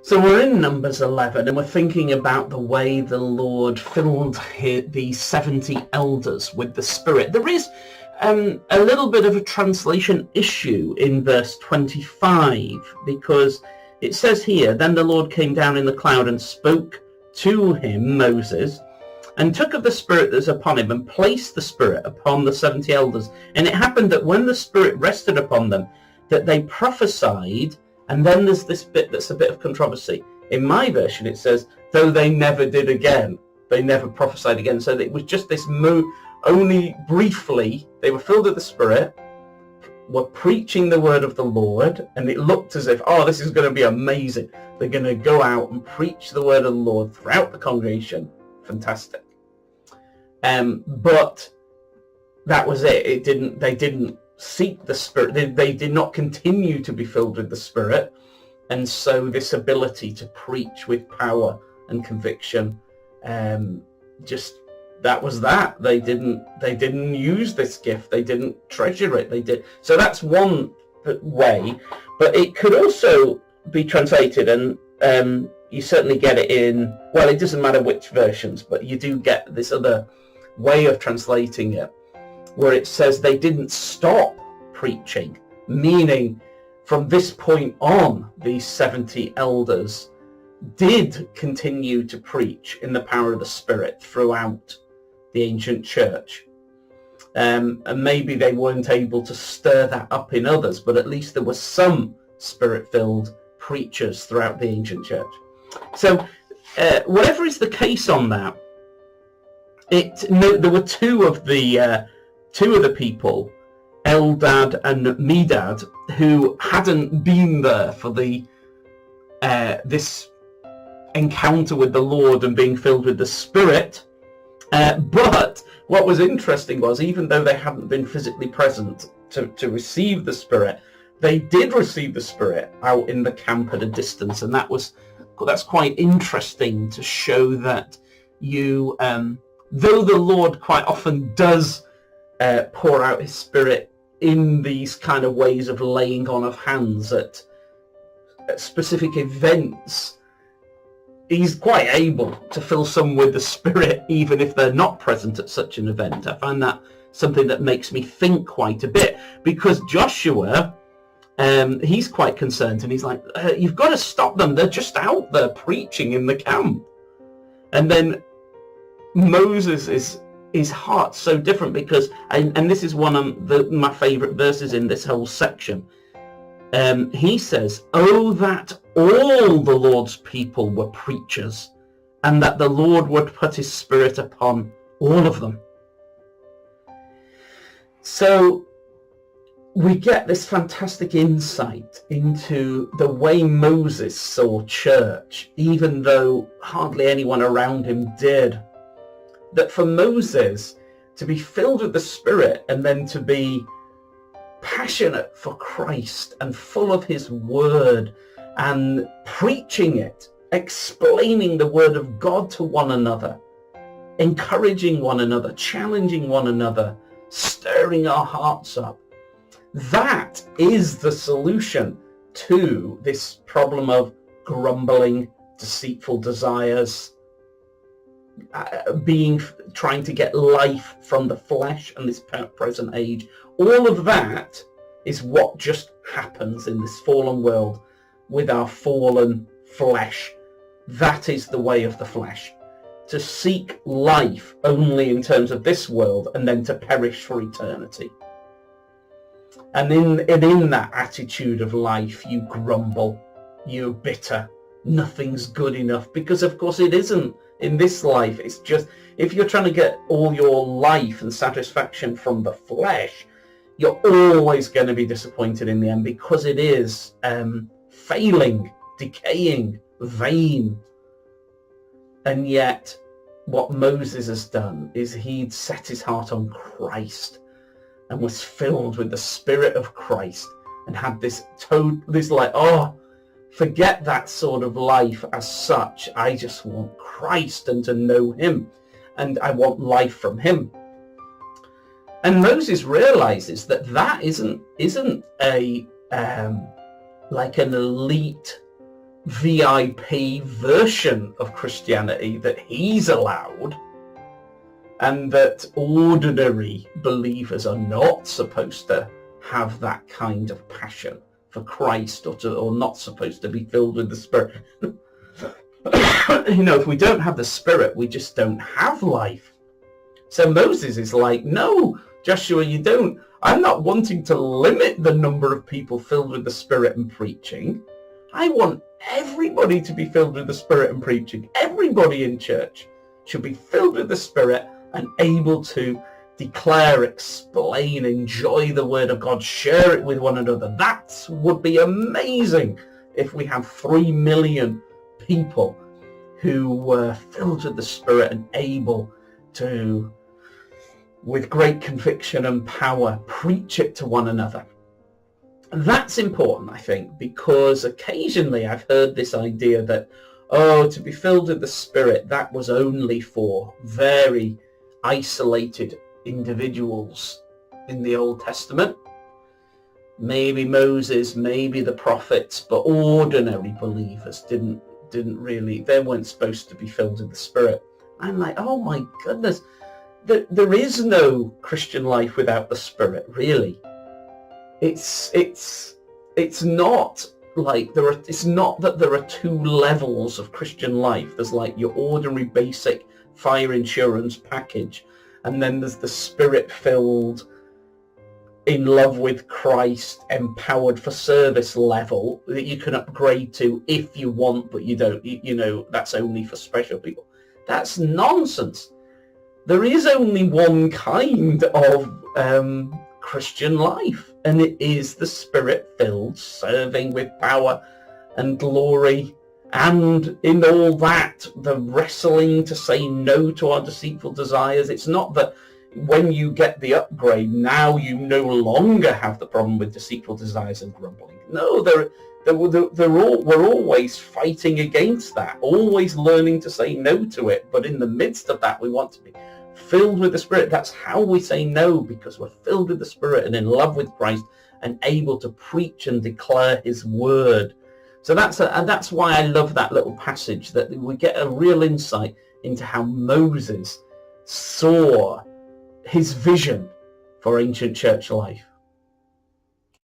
So we're in Numbers 11 and we're thinking about the way the Lord filled the 70 elders with the Spirit. There is a little bit of a translation issue in verse 25, because it says here, "Then the Lord came down in the cloud and spoke to him," Moses, "and took of the Spirit that was upon him and placed the Spirit upon the 70 elders. And it happened that when the Spirit rested upon them, that they prophesied." And then there's this bit that's a bit of controversy. In my version it says, "though they never did again." They never prophesied again. So it was just this only briefly, they were filled with the Spirit, were preaching the word of the Lord, and it looked as if, oh, this is going to be amazing. They're going to go out and preach the word of the Lord throughout the congregation. Fantastic. But that was it. They didn't seek the Spirit. They did not continue to be filled with the Spirit, and so this ability to preach with power and conviction, just that was that. They didn't use this gift. They didn't treasure it. So that's one way, but it could also be translated, and you certainly get it in, well, it doesn't matter which versions, but you do get this other way of translating it, where it says they didn't stop preaching, meaning from this point on, these 70 elders did continue to preach in the power of the Spirit throughout the ancient church. And maybe they weren't able to stir that up in others, but at least there were some Spirit-filled preachers throughout the ancient church. So whatever is the case on that, there were two of the people, Eldad and Medad, who hadn't been there for this encounter with the Lord and being filled with the Spirit. But what was interesting was, even though they hadn't been physically present to receive the Spirit, they did receive the Spirit out in the camp at a distance, and that's quite interesting to show that though the Lord quite often does pour out his Spirit in these kind of ways of laying on of hands at specific events, he's quite able to fill some with the Spirit even if they're not present at such an event. I find that something that makes me think quite a bit, because Joshua, he's quite concerned, and he's like, you've got to stop them, they're just out there preaching in the camp. And then Moses his heart's so different, because and this is one of my favorite verses in this whole section. He says, "Oh, that all the Lord's people were preachers, and that the Lord would put his Spirit upon all of them." So we get this fantastic insight into the way Moses saw church, even though hardly anyone around him did. That for Moses to be filled with the Spirit and then to be passionate for Christ and full of his word and preaching it, explaining the word of God to one another, encouraging one another, challenging one another, stirring our hearts up, that is the solution to this problem of grumbling, deceitful desires, trying to get life from the flesh and this present age. All of that is what just happens in this fallen world with our fallen flesh. That is the way of the flesh, to seek life only in terms of this world and then to perish for eternity. And in that attitude of life, you grumble, you're bitter, nothing's good enough, because of course it isn't. In this life, it's just, if you're trying to get all your life and satisfaction from the flesh, you're always going to be disappointed in the end, because it is failing, decaying, vain. And yet what Moses has done is he'd set his heart on Christ and was filled with the Spirit of Christ and had this like, oh, forget that sort of life as such. I just want Christ and to know him, and I want life from him. And Moses realizes that isn't a like an elite VIP version of Christianity that he's allowed, and that ordinary believers are not supposed to have that kind of passion for Christ, or not supposed to be filled with the Spirit. If we don't have the Spirit, we just don't have life. So Moses is like, no, Joshua, you don't. I'm not wanting to limit the number of people filled with the Spirit and preaching. I want everybody to be filled with the Spirit and preaching. Everybody in church should be filled with the Spirit and able to declare, explain, enjoy the Word of God, share it with one another. That would be amazing if we have 3 million people who were filled with the Spirit and able to, with great conviction and power, preach it to one another. And that's important, I think, because occasionally I've heard this idea that, to be filled with the Spirit, that was only for very isolated individuals in the Old Testament. Maybe Moses, maybe the prophets, but ordinary believers didn't really, they weren't supposed to be filled with the Spirit. I'm like, oh my goodness, there is no Christian life without the Spirit, really. It's not like it's not that there are two levels of Christian life. There's like your ordinary basic fire insurance package, and then there's the Spirit-filled, in love with Christ, empowered for service level that you can upgrade to if you want, but you don't. That's only for special people. That's nonsense. There is only one kind of Christian life, and it is the Spirit-filled, serving with power and glory, and in all that, the wrestling to say no to our deceitful desires. It's not that when you get the upgrade, now you no longer have the problem with deceitful desires and grumbling. No, we're always fighting against that, always learning to say no to it. But in the midst of that, we want to be filled with the Spirit. That's how we say no, because we're filled with the Spirit and in love with Christ and able to preach and declare his word. So that's why I love that little passage, that we get a real insight into how Moses saw his vision for ancient church life.